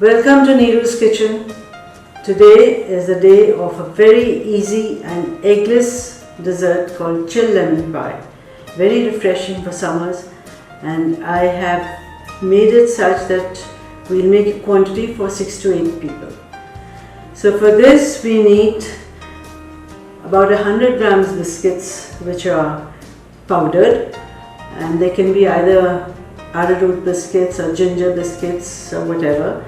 Welcome to Neeru's Kitchen. Today is the day of a very easy and eggless dessert called chill lemon pie. Very refreshing for summers, and I have made it such that we'll make a quantity for 6 to 8 people. So for this we need about 100 grams biscuits which are powdered, and they can be either arrowroot biscuits or ginger biscuits or whatever,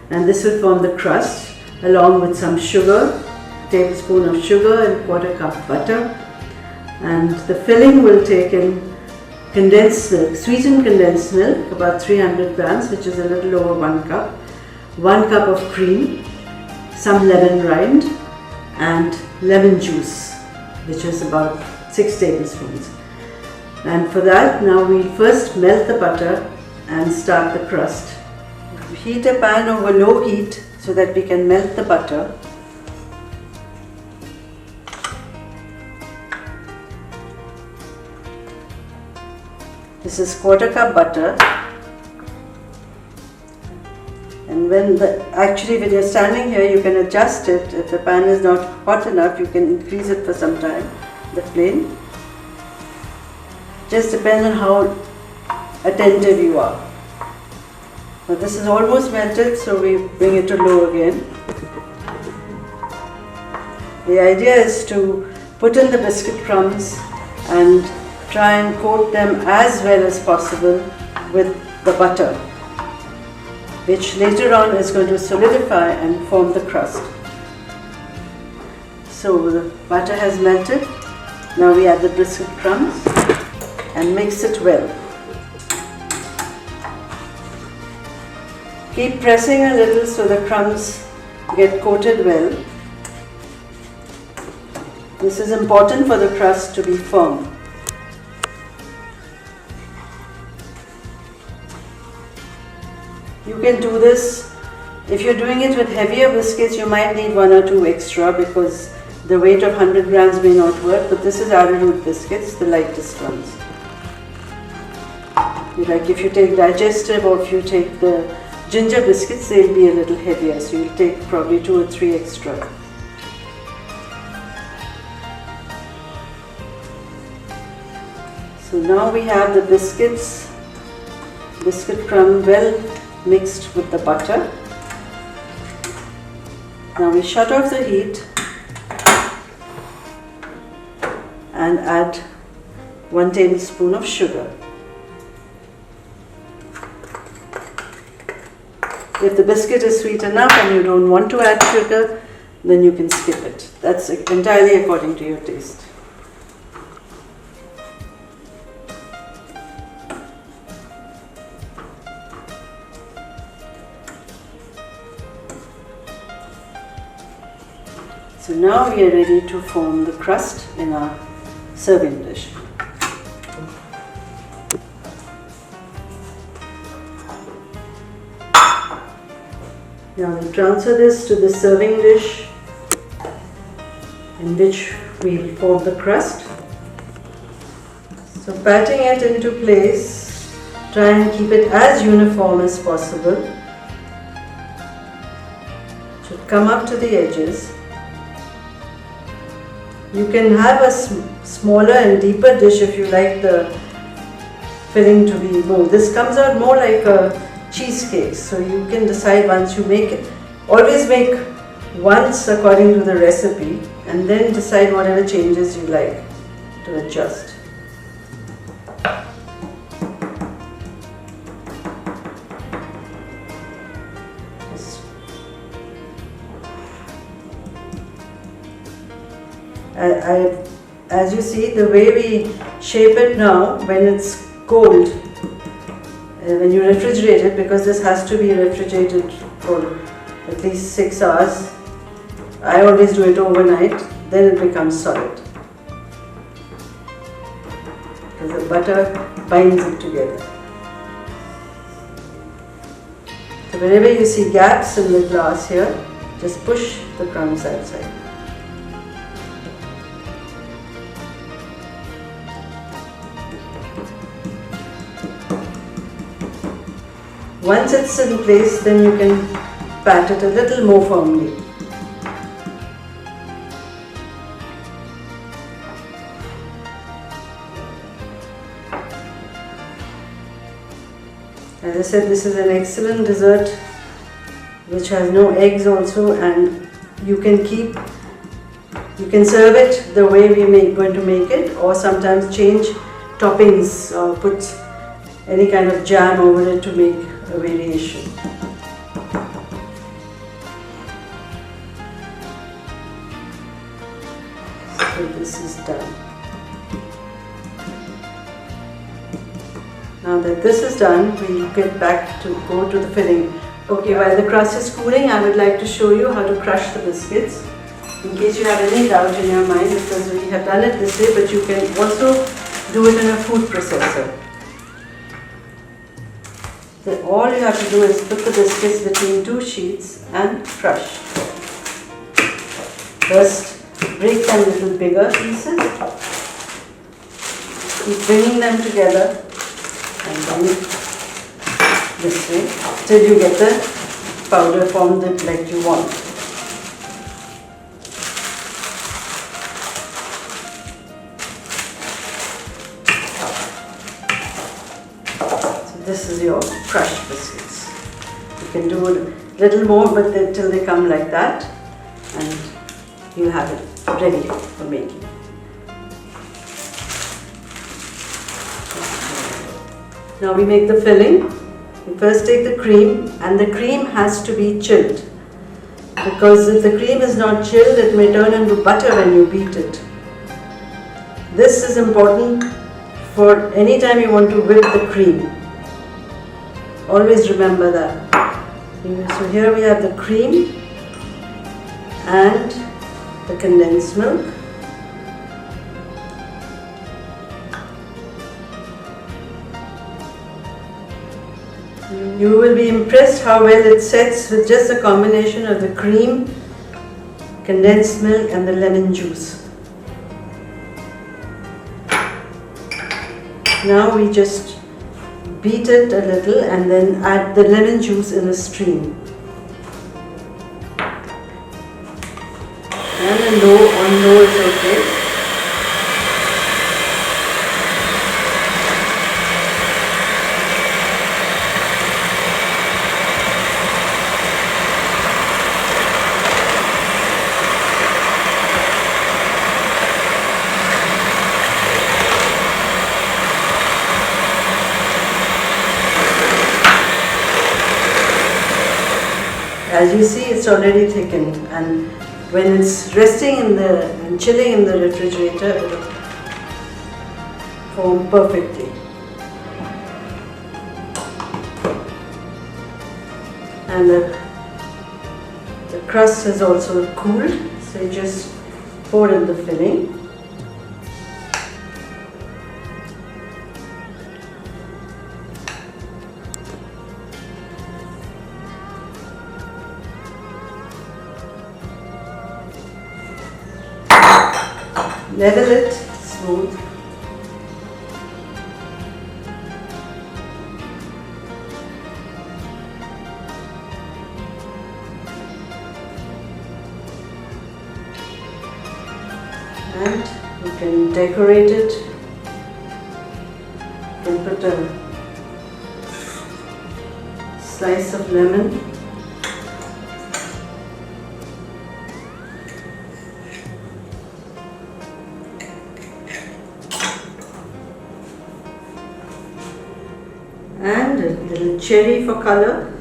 and this will form the crust along with some sugar, a tablespoon of sugar and quarter cup butter, and the filling will take in condensed milk, sweetened condensed milk, about 300 grams, which is a little over 1 cup of cream, some lemon rind and lemon juice, which is about 6 tablespoons. And for that, now we'll first melt the butter and start the crust. Heat a pan over low heat so that we can melt the butter. This is quarter cup butter, and when you're standing here, you can adjust it. If the pan is not hot enough, you can increase it for some time, the flame. Just depends on how attentive you are. Now this is almost melted, so we bring it to low again. The idea is to put in the biscuit crumbs and try and coat them as well as possible with the butter, which later on is going to solidify and form the crust. So the butter has melted. Now we add the biscuit crumbs and mix it well. Keep pressing a little so the crumbs get coated well. This is important for the crust to be firm. You can do this. If you're doing it with heavier biscuits, you might need 1 or 2 extra because the weight of 100 grams may not work, but this is arrowroot biscuits, the lightest ones. Like if you take digestive or if you take the ginger biscuits, they'll be a little heavier, so you'll take probably 2 or 3 extra. So now we have the biscuit crumb well mixed with the butter. Now we shut off the heat and add 1 tablespoon of sugar. If the biscuit is sweet enough and you don't want to add sugar, then you can skip it. That's entirely according to your taste. So now we are ready to form the crust in our serving dish. Now we'll transfer this to the serving dish in which we'll form the crust. So patting it into place, try and keep it as uniform as possible. It should come up to the edges. You can have a smaller and deeper dish if you like the filling to be more. This comes out more like a cheesecake, so you can decide once you make it. Always make once according to the recipe and then decide whatever changes you like to adjust. As you see, the way we shape it now, when it's cold, when you refrigerate it, because this has to be refrigerated for at least 6 hours. I always do it overnight, then it becomes solid. Because the butter binds it together. So wherever you see gaps in the glass here, just push the crumbs outside. Once it's in place, then you can pat it a little more firmly. As I said, this is an excellent dessert which has no eggs also, and you can serve it the way we going to make it, or sometimes change toppings or put any kind of jam over it to make a variation. So this is done. Now that this is done, we'll get back to go to the filling. Okay, while the crust is cooling, I would like to show you how to crush the biscuits. In case you have any doubt in your mind, because we have done it this way, but you can also do it in a food processor. So all you have to do is put the biscuits between two sheets and crush. First, break them into little bigger pieces. Keep bringing them together and then this way till you get the powder formed like you want. So this is your crushed biscuits. You can do a little more, but till they come like that, and you have it ready for making. Now we make the filling. We first take the cream, and the cream has to be chilled, because if the cream is not chilled, it may turn into butter when you beat it. This is important for any time you want to whip the cream. Always remember that. So here we have the cream and the condensed milk. You will be impressed how well it sets with just a combination of the cream, condensed milk and the lemon juice. Now we just beat it a little and then add the lemon juice in a stream. And on low is okay. As you see, it's already thickened, and when it's resting and chilling in the refrigerator, it will form perfectly. And the crust has also cooled, so you just pour in the filling. Level it smooth. And you can decorate it. You can put a slice of lemon. And a little cherry for color.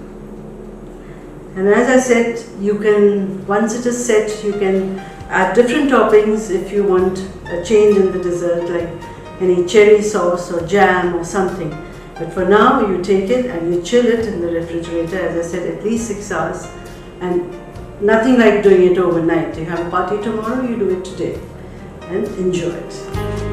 And as I said, you can, once it is set, you can add different toppings if you want a change in the dessert, like any cherry sauce or jam or something. But for now, you take it and you chill it in the refrigerator, as I said, at least 6 hours. And nothing like doing it overnight. You have a party tomorrow, you do it today and enjoy it.